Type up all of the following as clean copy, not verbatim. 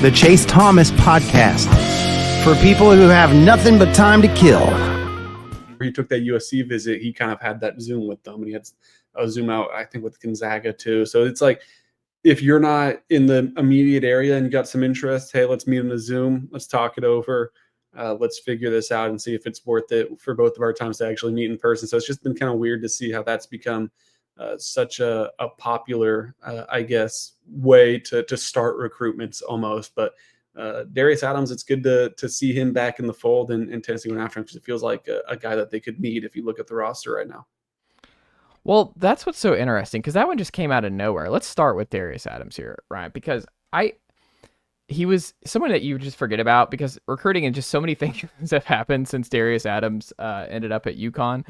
the Chase Thomas Podcast, for people who have nothing but time to kill. He took that USC visit, he kind of had that Zoom with them, and he had a Zoom out, I think, with Gonzaga too. So it's like, if you're not in the immediate area and you got some interest, hey, let's meet in a Zoom, let's talk it over, let's figure this out and see if it's worth it for both of our times to actually meet in person. So it's just been kind of weird to see how that's become such a popular, I guess, way to start recruitments almost. But Darius Adams, it's good to see him back in the fold and Tennessee went after him, because it feels like a guy that they could meet if you look at the roster right now. Well, that's what's so interesting, because that one just came out of nowhere. Let's start with Darius Adams here, Ryan, because he was someone that you just forget about, because recruiting and just so many things have happened since Darius Adams ended up at UConn.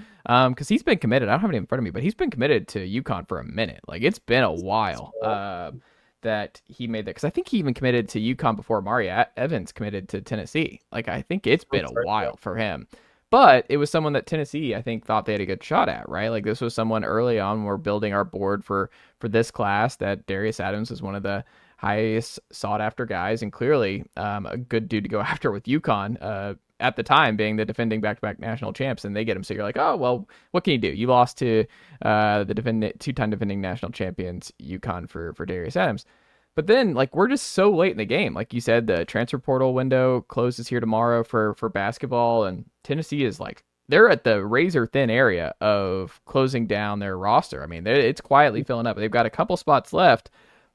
Because he's been committed. I don't have it in front of me, but he's been committed to UConn for a minute. Like, it's been a while that he made that. Because I think he even committed to UConn before Amari Evans committed to Tennessee. Like, I think it's been a while for him. But it was someone that Tennessee, I think, thought they had a good shot at, right? Like, this was someone early on when we're building our board for this class, that Darius Adams is one of the highest sought-after guys, and clearly a good dude to go after with UConn at the time, being the defending back-to-back national champs, and they get him. So you're like, oh, well, what can you do? You lost to the two-time defending national champions, UConn, for Darius Adams. But then, like, we're just so late in the game. Like you said, the transfer portal window closes here tomorrow for basketball, and Tennessee is, like, they're at the razor-thin area of closing down their roster. I mean, it's quietly filling up. They've got a couple spots left,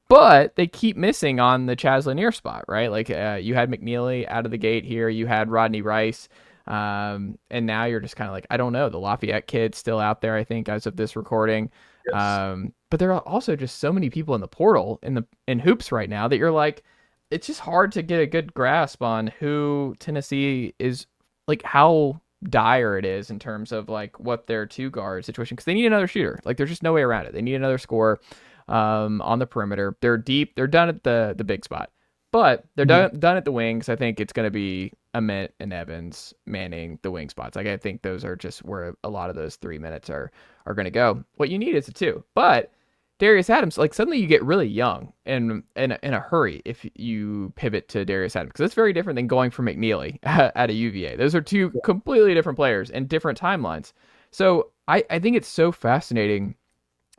but they keep missing on the Chaz Lanier spot, right? Like, you had McNeely out of the gate here. You had Rodney Rice. And now you're just kind of like, I don't know. The Lafayette kid's still out there, I think, as of this recording. Yes. But there are also just so many people in the portal in hoops right now that you're like, it's just hard to get a good grasp on who Tennessee is, like, how dire it is in terms of, like, what their two guard situation, because they need another shooter. Like, there's just no way around it. They need another scorer on the perimeter. They're deep. They're done at the big spot, but they're done at the wings. I think it's going to be Ament and Evans manning the wing spots. Like, I think those are just where a lot of those 3 minutes are going to go. What you need is a two. But Darius Adams, like, suddenly you get really young and in a hurry if you pivot to Darius Adams, because it's very different than going for McNeely at a UVA. Those are two completely different players and different timelines. So I think it's so fascinating,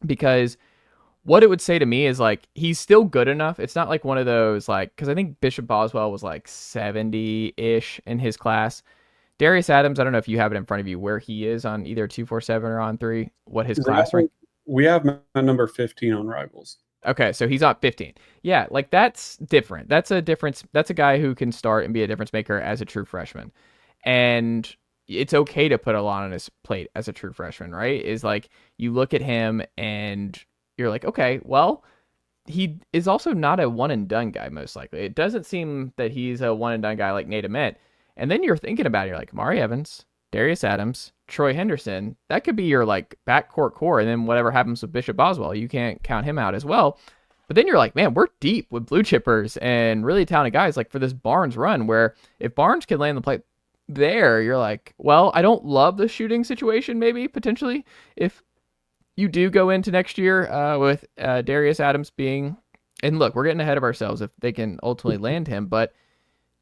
because what it would say to me is, like, he's still good enough. It's not like one of those, like, because I think Bishop Boswell was like 70-ish in his class. Darius Adams, I don't know if you have it in front of you where he is on either 247 or on 3, what his class rank. We have number 15 on Rivals. Okay, so he's on 15. Yeah, like, that's different. That's a difference. That's a guy who can start and be a difference maker as a true freshman. And it's okay to put a lot on his plate as a true freshman, right? Is like, you look at him and you're like, okay, well, he is also not a one and done guy, most likely. It doesn't seem that he's a one and done guy like Nate Ament. And then you're thinking about it, you're like, Amari Evans, Darius Adams, Troy Henderson, that could be your, like, backcourt core. And then whatever happens with Bishop Boswell, you can't count him out as well. But then you're like, man, we're deep with blue chippers and really talented guys, like, for this Barnes run, where if Barnes can land the play there, you're like, well, I don't love the shooting situation, maybe potentially, if you do go into next year with Darius Adams being, and look, we're getting ahead of ourselves if they can ultimately land him, but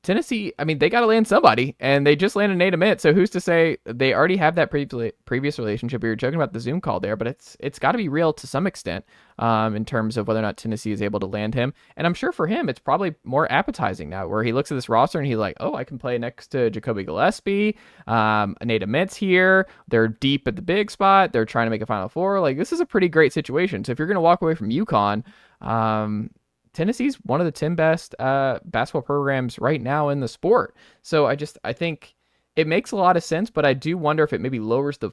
Tennessee, I mean, they got to land somebody, and they just landed Nate Ament, so who's to say they already have that previous relationship? We were joking about the Zoom call there, but it's got to be real to some extent in terms of whether or not Tennessee is able to land him, and I'm sure for him, it's probably more appetizing now, where he looks at this roster and he's like, oh, I can play next to Jacoby Gillespie, Nate Ament's here, they're deep at the big spot, they're trying to make a Final Four, like, this is a pretty great situation. So if you're going to walk away from UConn, Tennessee's one of the 10 best basketball programs right now in the sport. So I think it makes a lot of sense, but I do wonder if it maybe lowers the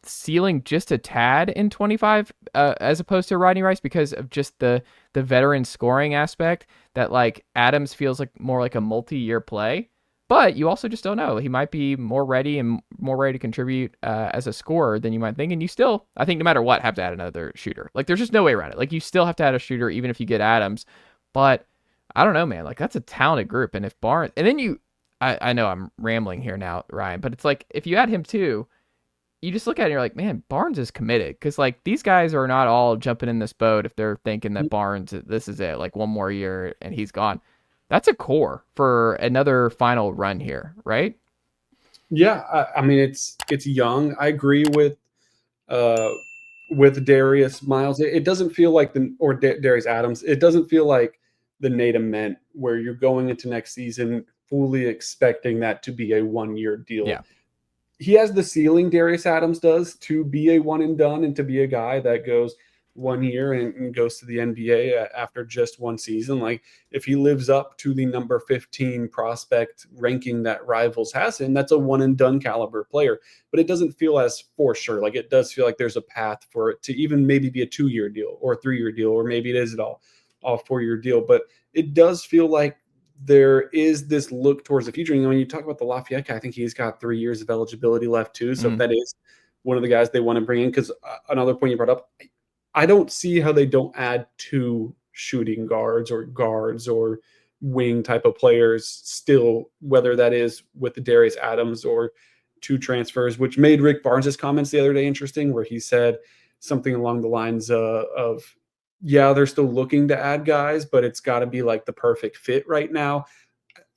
ceiling just a tad in 25 as opposed to Rodney Rice, because of just the veteran scoring aspect, that, like, Adams feels like more like a multi-year play. But you also just don't know. He might be more ready to contribute as a scorer than you might think. And you still, I think, no matter what, have to add another shooter. Like, there's just no way around it. Like, you still have to add a shooter, even if you get Adams. But I don't know, man. Like, that's a talented group. And if Barnes, and then I know I'm rambling here now, Ryan, but it's like, if you add him too, you just look at it and you're like, man, Barnes is committed. Because, like, these guys are not all jumping in this boat if they're thinking that Barnes, this is it, like, one more year and he's gone. that's a core for another final run here, right? Yeah, I mean it's young. I agree uh, with Darius Miles. It doesn't feel like Darius Adams. It doesn't feel like the Nate Ament where you're going into next season fully expecting that to be a 1 year deal. Yeah. He has the ceiling, Darius Adams does, to be a one and done and to be a guy that goes 1 year and goes to the NBA after just one season. Like if he lives up to the number 15 prospect ranking that Rivals has him, that's a one and done caliber player. But it doesn't feel as for sure. Like it does feel like there's a path for it to even maybe be a 2 year deal or a 3 year deal, or maybe it is at all 4 year deal. But it does feel like there is this look towards the future. And when you talk about the Lafayette guy, I think he's got 3 years of eligibility left too. So if that is one of the guys they want to bring in, because another point you brought up, I don't see how they don't add two shooting guards or wing type of players still, whether that is with the Darius Adams or two transfers, which made Rick Barnes' comments the other day interesting, where he said something along the lines of yeah, they're still looking to add guys, but it's got to be like the perfect fit right now.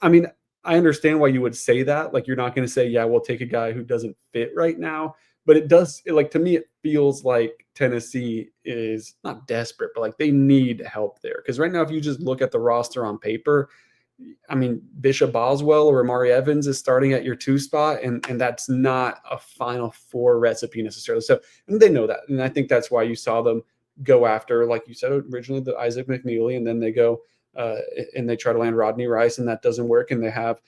I mean, I understand why you would say that. Like, you're not going to say, yeah, we'll take a guy who doesn't fit right now. But like, to me, it feels like Tennessee is not desperate, but like they need help there. Because right now, if you just look at the roster on paper, I mean, Bishop Boswell or Amari Evans is starting at your 2 spot, and that's not a Final Four recipe necessarily. So, and they know that. And I think that's why you saw them go after, like you said originally, the Isaac McNeely, and then they go and they try to land Rodney Rice, and that doesn't work. And they have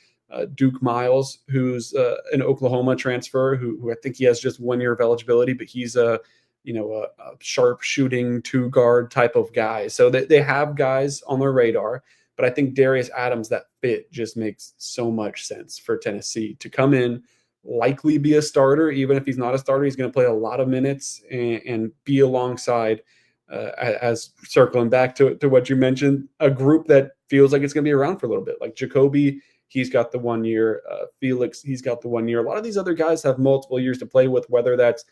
Duke Miles, who's an Oklahoma transfer, who I think he has just 1 year of eligibility, but he's a sharp shooting 2 guard type of guy. So they have guys on their radar, but I think Darius Adams, that fit just makes so much sense for Tennessee to come in, likely be a starter. Even if he's not a starter, he's going to play a lot of minutes and be alongside as circling back to what you mentioned, a group that feels like it's going to be around for a little bit. Like Jacoby, he's got the 1 year. Felix, he's got the 1 year. A lot of these other guys have multiple years to play with, whether that's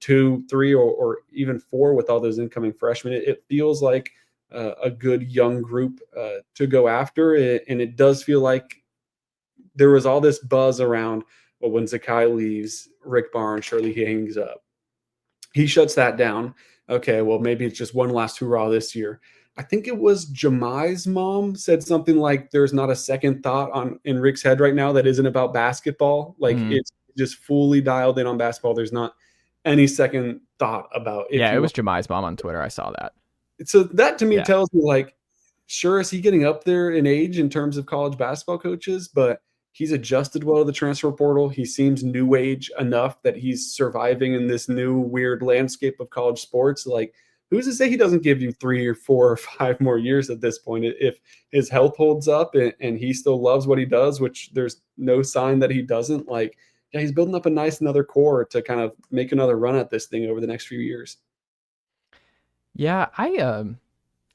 2, 3, or even 4 with all those incoming freshmen. It feels like a good young group to go after. And it does feel like there was all this buzz around, well, when Zakai leaves, Rick Barnes, surely he hangs up. He shuts that down. Okay, well, maybe it's just one last hurrah this year. I think it was Janiah's mom said something like, there's not a second thought in Rick's head right now that isn't about basketball. Like it's just fully dialed in on basketball. There's not any second thought about it. Yeah, it was Jemiah's mom on Twitter. I saw that. So that to me tells me, like, sure, is he getting up there in age in terms of college basketball coaches, but he's adjusted well to the transfer portal. He seems new age enough that he's surviving in this new weird landscape of college sports. Like, who's to say he doesn't give you 3 or 4 or 5 more years at this point if his health holds up and he still loves what he does, which there's no sign that he doesn't. Like, yeah, he's building up a nice another core to kind of make another run at this thing over the next few years. Yeah,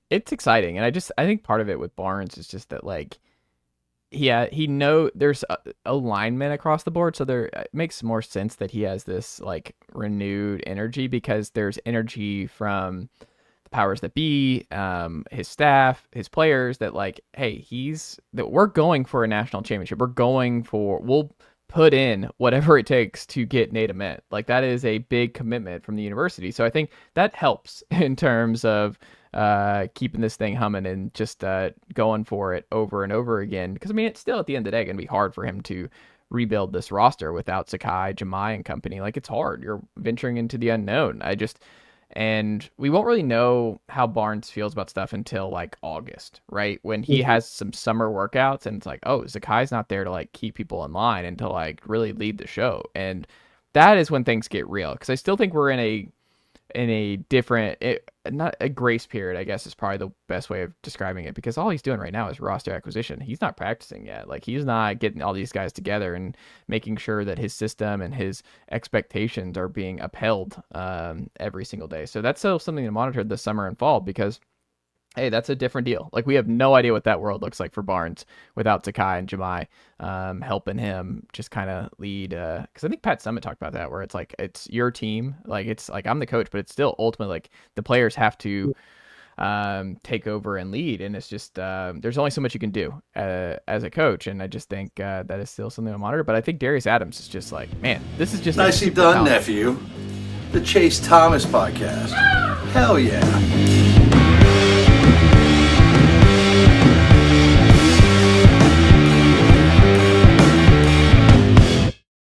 it's exciting, and I think part of it with Barnes is just that, like, there's alignment across the board, so it makes more sense that he has this like renewed energy, because there's energy from the powers that be, his staff, his players, that like, hey, we're going for a national championship. We'll put in whatever it takes to get Nate Ament. Like, that is a big commitment from the university. So I think that helps in terms of keeping this thing humming and just going for it over and over again. Because, I mean, it's still at the end of the day going to be hard for him to rebuild this roster without Zakai, Janiah, and company. Like, it's hard. You're venturing into the unknown. And we won't really know how Barnes feels about stuff until like August, right? When he has some summer workouts and it's like, oh, Zakai's not there to like keep people in line and to like really lead the show. And that is when things get real. Because I still think we're in a different, not a grace period, I guess is probably the best way of describing it, because all he's doing right now is roster acquisition. He's not practicing yet. Like, he's not getting all these guys together and making sure that his system and his expectations are being upheld every single day. So that's still something to monitor this summer and fall, because hey, that's a different deal. Like, we have no idea what that world looks like for Barnes without Zakai and Janiah helping him just kind of lead. Because I think Pat Summitt talked about that, where it's like, it's your team. Like, it's like, I'm the coach, but it's still ultimately like the players have to take over and lead. And it's just there's only so much you can do as a coach. And I just think that is still something to monitor. But I think Darius Adams is just like, man, this is just nicely done, nephew. The Chase Thomas podcast. Hell yeah.